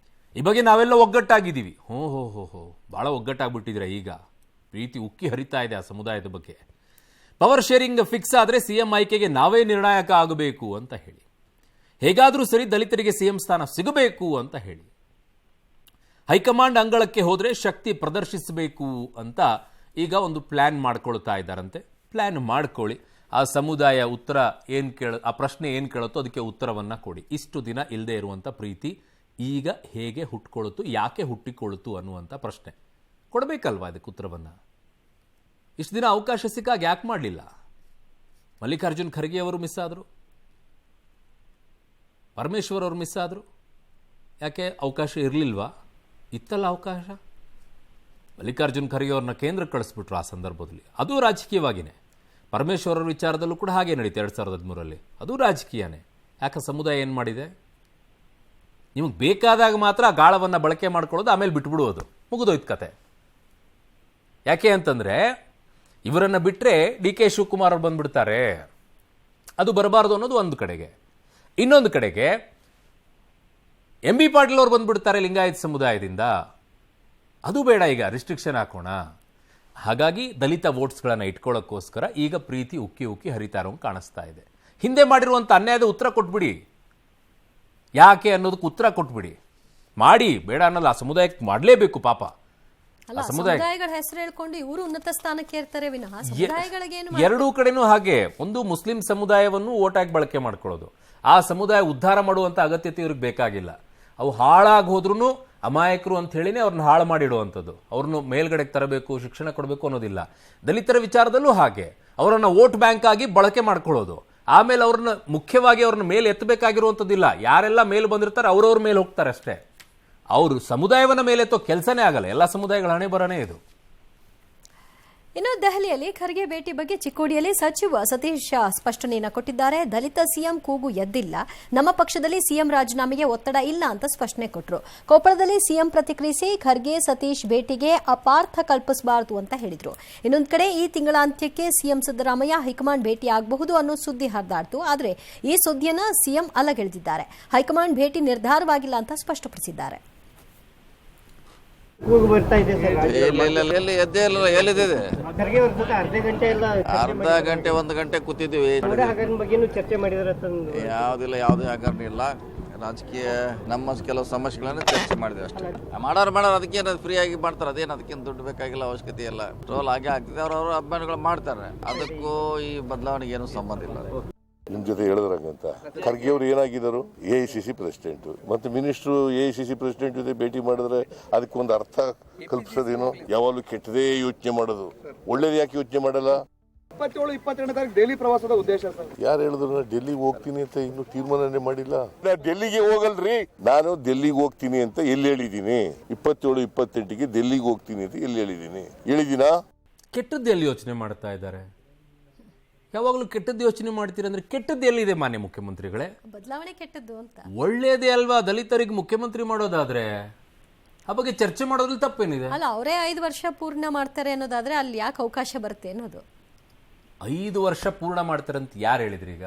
ಈ ಬಗ್ಗೆ ನಾವೆಲ್ಲ ಒಗ್ಗಟ್ಟಾಗಿದ್ದೀವಿ. ಹೋ ಭಾಳ ಒಗ್ಗಟ್ಟಾಗ್ಬಿಟ್ಟಿದ್ರೆ ಈಗ ಪ್ರೀತಿ ಉಕ್ಕಿ ಹರಿತಾ ಇದೆ ಆ ಸಮುದಾಯದ ಬಗ್ಗೆ. ಪವರ್ ಶೇರಿಂಗ್ ಫಿಕ್ಸ್ ಆದರೆ CM ಆಯ್ಕೆಗೆ ನಾವೇ ನಿರ್ಣಾಯಕ ಆಗಬೇಕು ಅಂತ ಹೇಳಿ, ಹೇಗಾದರೂ ಸರಿ ದಲಿತರಿಗೆ CM ಸ್ಥಾನ ಸಿಗಬೇಕು ಅಂತ ಹೇಳಿ ಹೈಕಮಾಂಡ್ ಅಂಗಳಕ್ಕೆ ಹೋದರೆ ಶಕ್ತಿ ಪ್ರದರ್ಶಿಸಬೇಕು ಅಂತ ಈಗ ಒಂದು ಪ್ಲಾನ್ ಮಾಡ್ಕೊಳ್ತಾ ಇದ್ದಾರಂತೆ. ಪ್ಲಾನ್ ಮಾಡ್ಕೊಳ್ಳಿ. ಆ ಸಮುದಾಯ ಉತ್ತರ ಆ ಪ್ರಶ್ನೆ ಏನು ಕೇಳುತ್ತೋ ಅದಕ್ಕೆ ಉತ್ತರವನ್ನು ಕೊಡಿ. ಇಷ್ಟು ದಿನ ಇಲ್ಲದೆ ಇರುವಂಥ ಪ್ರೀತಿ ಈಗ ಹೇಗೆ ಹುಟ್ಕೊಳ್ತು, ಯಾಕೆ ಹುಟ್ಟಿಕೊಳ್ತು ಅನ್ನುವಂಥ ಪ್ರಶ್ನೆ ಕೊಡಬೇಕಲ್ವಾ ಅದಕ್ಕೆ ಉತ್ತರವನ್ನು? ಇಷ್ಟು ದಿನ ಅವಕಾಶ ಸಿಕ್ಕಾಗ ಯಾಕೆ ಮಾಡಲಿಲ್ಲ? ಮಲ್ಲಿಕಾರ್ಜುನ್ ಖರ್ಗೆ ಅವರು ಮಿಸ್ ಆದರು, ಪರಮೇಶ್ವರ್ ಅವರು ಮಿಸ್ ಆದರು. ಯಾಕೆ ಅವಕಾಶ ಇರಲಿಲ್ವಾ? ಇತ್ತಲ್ಲ ಅವಕಾಶ. ಮಲ್ಲಿಕಾರ್ಜುನ್ ಖರ್ಗೆ ಅವ್ರನ್ನ ಕೇಂದ್ರಕ್ಕೆ ಕಳಿಸ್ಬಿಟ್ರು ಆ ಸಂದರ್ಭದಲ್ಲಿ. ಅದು ರಾಜಕೀಯವಾಗಿಯೇ. ಪರಮೇಶ್ವರ್ ಅವ್ರ ವಿಚಾರದಲ್ಲೂ ಕೂಡ ಹಾಗೆ ನಡೀತು 2013 ಅದು ರಾಜಕೀಯನೇ. ಯಾಕೆ ಸಮುದಾಯ ಏನು ಮಾಡಿದೆ? ನಿಮಗೆ ಬೇಕಾದಾಗ ಮಾತ್ರ ಆ ಗಾಳವನ್ನು ಬಳಕೆ ಮಾಡ್ಕೊಳ್ಳೋದು, ಆಮೇಲೆ ಬಿಟ್ಬಿಡುವುದು, ಮುಗಿದೋಯ್ತು ಕತೆ. ಯಾಕೆ ಅಂತಂದರೆ ಇವರನ್ನು ಬಿಟ್ಟರೆ ಡಿ ಕೆ ಶಿವಕುಮಾರ್ ಅವ್ರು ಬಂದುಬಿಡ್ತಾರೆ, ಅದು ಬರಬಾರ್ದು ಅನ್ನೋದು ಒಂದು ಕಡೆಗೆ. ಇನ್ನೊಂದು ಕಡೆಗೆ ಎಂ ಬಿ ಪಾಟೀಲ್ ಅವ್ರು ಬಂದುಬಿಡ್ತಾರೆ ಲಿಂಗಾಯತ ಸಮುದಾಯದಿಂದ, ಅದು ಬೇಡ, ಈಗ ರಿಸ್ಟ್ರಿಕ್ಷನ್ ಹಾಕೋಣ. ಹಾಗಾಗಿ ದಲಿತ ವೋಟ್ಸ್ಗಳನ್ನು ಇಟ್ಕೊಳ್ಳೋಕ್ಕೋಸ್ಕರ ಈಗ ಪ್ರೀತಿ ಉಕ್ಕಿ ಉಕ್ಕಿ ಹರಿತಾ ಇರೋಂಗೆ ಕಾಣಿಸ್ತಾ ಇದೆ. ಹಿಂದೆ ಮಾಡಿರುವಂಥ ಅನ್ಯಾಯದ ಉತ್ತರ ಕೊಟ್ಬಿಡಿ, ಯಾಕೆ ಅನ್ನೋದಕ್ಕೆ ಉತ್ತರ ಕೊಟ್ಬಿಡಿ. ಮಾಡಿ, ಬೇಡ ಅನ್ನೋದು, ಆ ಸಮುದಾಯಕ್ಕೆ ಮಾಡಲೇಬೇಕು ಪಾಪ. ಅಲ್ಲ, ಸಮುದಾಯಗಳ ಹೆಸರು ಹೇಳ್ಕೊಂಡು ಇವರು ಉನ್ನತ ಸ್ಥಾನಕ್ಕೆ ಇರ್ತಾರೆ ವಿನಃ ಸಮುದಾಯಗಳಿಗೇನು. ಎರಡೂ ಕಡೆನೂ ಹಾಗೆ. ಒಂದು ಮುಸ್ಲಿಂ ಸಮುದಾಯವನ್ನು ಓಟಾಗಿ ಬಳಕೆ ಮಾಡ್ಕೊಳ್ಳೋದು, ಆ ಸಮುದಾಯ ಉದ್ಧಾರ ಮಾಡುವಂಥ ಅಗತ್ಯತೆ ಇವ್ರಿಗೆ ಬೇಕಾಗಿಲ್ಲ. ಅವು ಹಾಳಾಗಿ ಹೋದ್ರೂ ಅಮಾಯಕರು ಅಂತ ಹೇಳಿನೇ ಅವ್ರನ್ನ ಹಾಳು ಮಾಡಿಡುವಂಥದ್ದು, ಅವ್ರನ್ನ ಮೇಲ್ಗಡೆಗೆ ತರಬೇಕು, ಶಿಕ್ಷಣ ಕೊಡಬೇಕು ಅನ್ನೋದಿಲ್ಲ. ದಲಿತರ ವಿಚಾರದಲ್ಲೂ ಹಾಗೆ, ಅವರನ್ನು ವೋಟ್ ಬ್ಯಾಂಕ್ ಆಗಿ ಬಳಕೆ ಮಾಡ್ಕೊಳ್ಳೋದು, ಆಮೇಲೆ ಅವ್ರನ್ನ ಮುಖ್ಯವಾಗಿ ಅವ್ರನ್ನ ಮೇಲೆ ಎತ್ತಬೇಕಾಗಿರುವಂಥದ್ದಿಲ್ಲ. ಯಾರೆಲ್ಲ ಮೇಲೆ ಬಂದಿರ್ತಾರೆ ಅವ್ರವ್ರ ಮೇಲೆ ಹೋಗ್ತಾರೆ ಅಷ್ಟೇ. ಅವರು ಸಮುದಾಯವನ್ನ ಮೇಲೆ ಎತ್ತೋ ಕೆಲಸನೇ ಆಗಲ್ಲ. ಎಲ್ಲ ಸಮುದಾಯಗಳ ಹಣೆ ಬರನೇ ಇದು. ಇನ್ನು ದೆಹಲಿಯಲ್ಲಿ ಖರ್ಗೆ ಭೇಟಿ ಬಗ್ಗೆ ಚಿಕ್ಕೋಡಿಯಲ್ಲಿ ಸಚಿವ ಸತೀಶ್ ಸ್ಪಷ್ಟನೆಯನ್ನು ಕೊಟ್ಟಿದ್ದಾರೆ. ದಲಿತ ಸಿಎಂ ಕೂಗು ಎದ್ದಿಲ್ಲ, ನಮ್ಮ ಪಕ್ಷದಲ್ಲಿ ಸಿಎಂ ರಾಜೀನಾಮೆಗೆ ಒತ್ತಡ ಇಲ್ಲ ಅಂತ ಸ್ಪಷ್ಟನೆ ಕೊಟ್ಟರು. ಕೊಪ್ಪಳದಲ್ಲಿ ಸಿಎಂ ಪ್ರತಿಕ್ರಿಯಿಸಿ ಖರ್ಗೆ ಸತೀಶ್ ಭೇಟಿಗೆ ಅಪಾರ್ಥ ಕಲ್ಪಿಸಬಾರದು ಅಂತ ಹೇಳಿದ್ರು. ಇನ್ನೊಂದು ಕಡೆ ಈ ತಿಂಗಳ ಅಂತ್ಯಕ್ಕೆ ಸಿಎಂ ಸಿದ್ದರಾಮಯ್ಯ ಹೈಕಮಾಂಡ್ ಭೇಟಿ ಆಗಬಹುದು ಅನ್ನೋ ಸುದ್ದಿ ಹರಿದಾಡ್ತು. ಆದರೆ ಈ ಸುದ್ದಿಯನ್ನ ಸಿಎಂ ಅಲ್ಲಗೆಳೆದಿದ್ದಾರೆ. ಹೈಕಮಾಂಡ್ ಭೇಟಿ ನಿರ್ಧಾರವಾಗಿಲ್ಲ ಅಂತ ಸ್ಪಷ್ಟಪಡಿಸಿದ್ದಾರೆ. ಅರ್ಧ ಗಂಟೆ 1 ಗಂಟೆ ಕೂತಿದ್ದೀವಿ. ಯಾವ್ದಿಲ್ಲ, ಯಾವುದೇ ಹಗರಣ ಇಲ್ಲ. ರಾಜಕೀಯ ನಮ್ಮ ಕೆಲವು ಸಮಸ್ಯೆಗಳನ್ನು ಚರ್ಚೆ ಮಾಡಿದೆ ಅಷ್ಟೇ. ಮಾಡೋರು ಅದಕ್ಕೇನು ಫ್ರೀ ಆಗಿ ಮಾಡ್ತಾರೆ, ಅದೇನು ಅದಕ್ಕೇನು ದುಡ್ಡು ಬೇಕಾಗಿಲ್ಲ, ಅವಶ್ಯಕತೆ ಇಲ್ಲ. ಟ್ರೋಲ್ ಹಾಗೆ ಆಗ್ತಿದೆ, ಅವ್ರವ್ರ ಅಭಿಮಾನಿಗಳು ಮಾಡ್ತಾರೆ. ಅದಕ್ಕೂ ಈ ಬದಲಾವಣೆಗೆ ಏನು ಸಂಬಂಧ ಇಲ್ಲ. ನಿಮ್ ಜೊತೆ ಹೇಳಿದ್ರಂತ ಖರ್ಗೆ ಅವರು ಏನಾಗಿದ್ದರು, AICC ಪ್ರೆಸಿಡೆಂಟ್ ಮತ್ತೆ ಮಿನಿಸ್ಟ್ರು AICC ಪ್ರೆಸಿಡೆಂಟ್ ಜೊತೆ ಭೇಟಿ ಮಾಡಿದ್ರೆ ಅದಕ್ಕೊಂದು ಅರ್ಥ ಕಲ್ಪಿಸೋದೇನು? ಯಾವಾಗಲೂ ಕೆಟ್ಟದೇ ಯೋಚನೆ ಮಾಡೋದು, ಒಳ್ಳೇದು ಯಾಕೆ ಯೋಚನೆ ಮಾಡಲ್ಲ? 27-28 ತಾರೀಕು ಡೆಲ್ಲಿ ಪ್ರವಾಸದ ಉದ್ದೇಶ ಸರ್. ಯಾರು ಹೇಳಿದ್ರು ಡೆಲ್ಲಿಗೆ ಹೋಗ್ತೀನಿ ಅಂತ ಇನ್ನೂ ತೀರ್ಮಾನನೇ ಮಾಡಿಲ್ಲ. ನಾ ಡೆಲ್ಲಿಗೆ ಹೋಗಲ್ರಿ, ನಾನು ಡೆಲ್ಲಿಗೆ ಹೋಗ್ತೀನಿ ಅಂತ ಎಲ್ಲಿ ಹೇಳಿದ್ದೀನಿ? 27-28ಗೆ ಡೆಲ್ಲಿಗೆ ಹೋಗ್ತೀನಿ ಅಂತ ಎಲ್ಲಿ ಹೇಳಿದ್ದೀನಾ? ಕೆಟ್ಟದ್ದು ಎಲ್ಲಿ ಯೋಚನೆ ಮಾಡ್ತಾ ಇದ್ದಾರೆ? ಯಾವಾಗಲೂ ಕೆಟ್ಟದ್ದು ಯೋಚನೆ ಮಾಡ್ತೀರಿ ಅಂದ್ರೆ ಕೆಟ್ಟದ್ದು ಎಲ್ಲಿದೆ ಮಾನ್ಯ ಮುಖ್ಯಮಂತ್ರಿಗಳೇ? ಬದಲಾವಣೆ ಕೆಟ್ಟದ್ದು ಅಂತ. ಒಳ್ಳೇದೇ ಅಲ್ವಾ ದಲಿತರಿಗೆ ಮುಖ್ಯಮಂತ್ರಿ ಮಾಡೋದಾದ್ರೆ? ಆ ಬಗ್ಗೆ ಚರ್ಚೆ ಮಾಡೋದ್ರಲ್ಲಿ ತಪ್ಪೇನಿದೆ? ಅಲ್ಲ, ಅವರೇ 5 ವರ್ಷ ಪೂರ್ಣ ಮಾಡ್ತಾರೆ ಅನ್ನೋದಾದ್ರೆ ಅಲ್ಲಿ ಯಾಕೆ ಅವಕಾಶ ಬರುತ್ತೆ ಅನ್ನೋದು. 5 ವರ್ಷ ಪೂರ್ಣ ಮಾಡ್ತಾರೆ ಅಂತ ಯಾರು ಹೇಳಿದ್ರಿ? ಈಗ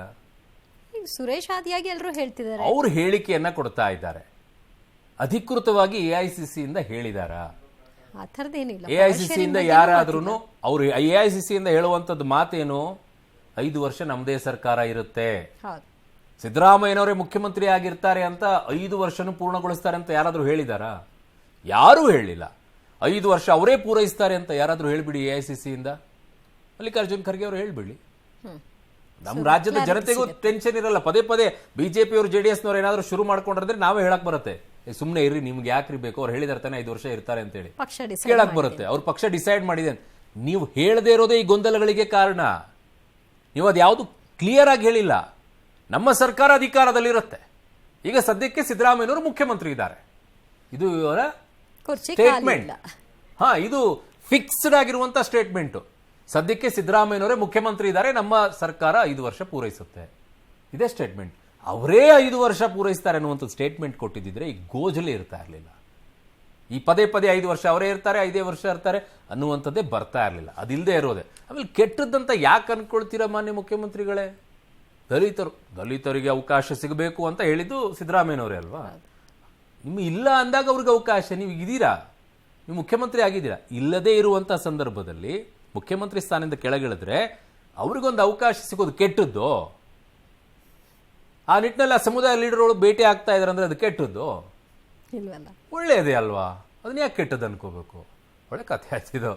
ಸುರೇಶ್ ಆದಿಯಾಗಿ ಎಲ್ಲರೂ ಹೇಳ್ತಿದ್ದಾರೆ. ಅವ್ರು ಹೇಳಿಕೆಯನ್ನ ಕೊಡ್ತಾ ಇದ್ದಾರೆ. ಅಧಿಕೃತವಾಗಿ AICC ಇಂದ ಹೇಳಿದಾರ? ಆ ಥರದ್ದೇನಿಲ್ಲ. AICC ಇಂದ ಯಾರಾದ್ರೂ ಅವ್ರು AICC ಇಂದ ಹೇಳುವಂಥದ್ದು ಮಾತೇನು? 5 ವರ್ಷ ನಮ್ಮದೇ ಸರ್ಕಾರ ಇರುತ್ತೆ, ಸಿದ್ದರಾಮಯ್ಯನವರೇ ಮುಖ್ಯಮಂತ್ರಿ ಆಗಿರ್ತಾರೆ ಅಂತ 5 ವರ್ಷನೂ ಪೂರ್ಣಗೊಳಿಸ್ತಾರೆ ಅಂತ ಯಾರಾದ್ರೂ ಹೇಳಿದಾರಾ? ಯಾರೂ ಹೇಳಿಲ್ಲ. 5 ವರ್ಷ ಅವರೇ ಪೂರೈಸ್ತಾರೆ ಅಂತ ಯಾರಾದ್ರೂ ಹೇಳ್ಬಿಡಿ AICC ಇಂದ. ಮಲ್ಲಿಕಾರ್ಜುನ್ ಖರ್ಗೆ ಅವರು ಹೇಳ್ಬಿಡಿ. ನಮ್ಮ ರಾಜ್ಯದ ಜನತೆಗೂ ಟೆನ್ಷನ್ ಇರಲ್ಲ. ಪದೇ ಪದೇ ಬಿಜೆಪಿಯವರು JDSನವ್ರು ಏನಾದ್ರು ಶುರು ಮಾಡ್ಕೊಂಡ್ರೆ ನಾವೇ ಹೇಳಕ್ ಬರುತ್ತೆ, ಸುಮ್ಮನೆ ಇರ್ರಿ, ನಿಮ್ಗೆ ಯಾಕ್ರಿ ಬೇಕು, ಅವ್ರು ಹೇಳಿದಾರೆ ತಾನೆ 5 ವರ್ಷ ಇರ್ತಾರೆ ಅಂತ ಹೇಳಿ ಕೇಳಕ್ ಬರುತ್ತೆ. ಅವ್ರ ಪಕ್ಷ ಡಿಸೈಡ್ ಮಾಡಿದೆ. ನೀವು ಹೇಳದೇ ಇರೋದೇ ಈ ಗೊಂದಲಗಳಿಗೆ ಕಾರಣ. ನೀವು ಅದು ಯಾವುದು ಕ್ಲಿಯರ್ ಆಗಿ ಹೇಳಿಲ್ಲ. ನಮ್ಮ ಸರ್ಕಾರ ಅಧಿಕಾರದಲ್ಲಿರುತ್ತೆ. ಈಗ ಸದ್ಯಕ್ಕೆ ಸಿದ್ದರಾಮಯ್ಯನವರು ಮುಖ್ಯಮಂತ್ರಿ ಇದ್ದಾರೆ, ಇದು ಇವರ ಸ್ಟೇಟ್ಮೆಂಟ್. ಇದು ಫಿಕ್ಸ್ಡ್ ಆಗಿರುವಂತ ಸ್ಟೇಟ್ಮೆಂಟ್. ಸದ್ಯಕ್ಕೆ ಸಿದ್ದರಾಮಯ್ಯನವರೇ ಮುಖ್ಯಮಂತ್ರಿ ಇದ್ದಾರೆ, ನಮ್ಮ ಸರ್ಕಾರ 5 ವರ್ಷ ಪೂರೈಸುತ್ತೆ, ಇದೇ ಸ್ಟೇಟ್ಮೆಂಟ್. ಅವರೇ 5 ವರ್ಷ ಪೂರೈಸ್ತಾರೆ ಅನ್ನುವಂಥ ಸ್ಟೇಟ್ಮೆಂಟ್ ಕೊಟ್ಟಿದ್ದಿದ್ರೆ ಈ ಗೋಜಲೇ ಇರ್ತಾ ಇರಲಿಲ್ಲ. ಈ ಪದೇ ಪದೇ 5 ವರ್ಷ ಅವರೇ ಇರ್ತಾರೆ, 5 ವರ್ಷ ಇರ್ತಾರೆ ಅನ್ನುವಂಥದ್ದೇ ಬರ್ತಾ ಇರಲಿಲ್ಲ. ಅದಿಲ್ಲದೆ ಇರೋದೆ. ಆಮೇಲೆ ಕೆಟ್ಟದ್ದಂತ ಯಾಕೆ ಅನ್ಕೊಳ್ತೀರಾ ಮಾನ್ಯ ಮುಖ್ಯಮಂತ್ರಿಗಳೇ? ದಲಿತರಿಗೆ ಅವಕಾಶ ಸಿಗಬೇಕು ಅಂತ ಹೇಳಿದ್ದು ಸಿದ್ದರಾಮಯ್ಯನವರೇ ಅಲ್ವಾ? ನಿಮ್ಗೆ ಇಲ್ಲ ಅಂದಾಗ ಅವ್ರಿಗೆ ಅವಕಾಶ, ನೀವು ಇದೀರಾ, ನೀವು ಮುಖ್ಯಮಂತ್ರಿ ಆಗಿದ್ದೀರಾ. ಇಲ್ಲದೇ ಇರುವಂಥ ಸಂದರ್ಭದಲ್ಲಿ ಮುಖ್ಯಮಂತ್ರಿ ಸ್ಥಾನದಿಂದ ಕೆಳಗಿಳಿದ್ರೆ ಅವ್ರಿಗೊಂದು ಅವಕಾಶ ಸಿಗೋದು ಕೆಟ್ಟದ್ದು. ಆ ನಿಟ್ಟಿನಲ್ಲಿ ಆ ಸಮುದಾಯ ಲೀಡರ್ಗಳು ಭೇಟಿ ಆಗ್ತಾ ಇದಾರೆ ಅಂದ್ರೆ ಅದು ಕೆಟ್ಟದ್ದು ಒಳ್ಳೆಯದೇ ಅಲ್ವಾ? ಅದನ್ನ ಯಾಕೆ ಕೆಟ್ಟದ್ದು ಅನ್ಕೋಬೇಕು? ಒಳ್ಳೆ ಕಥೆ ಆಯ್ತಿದ್ದು.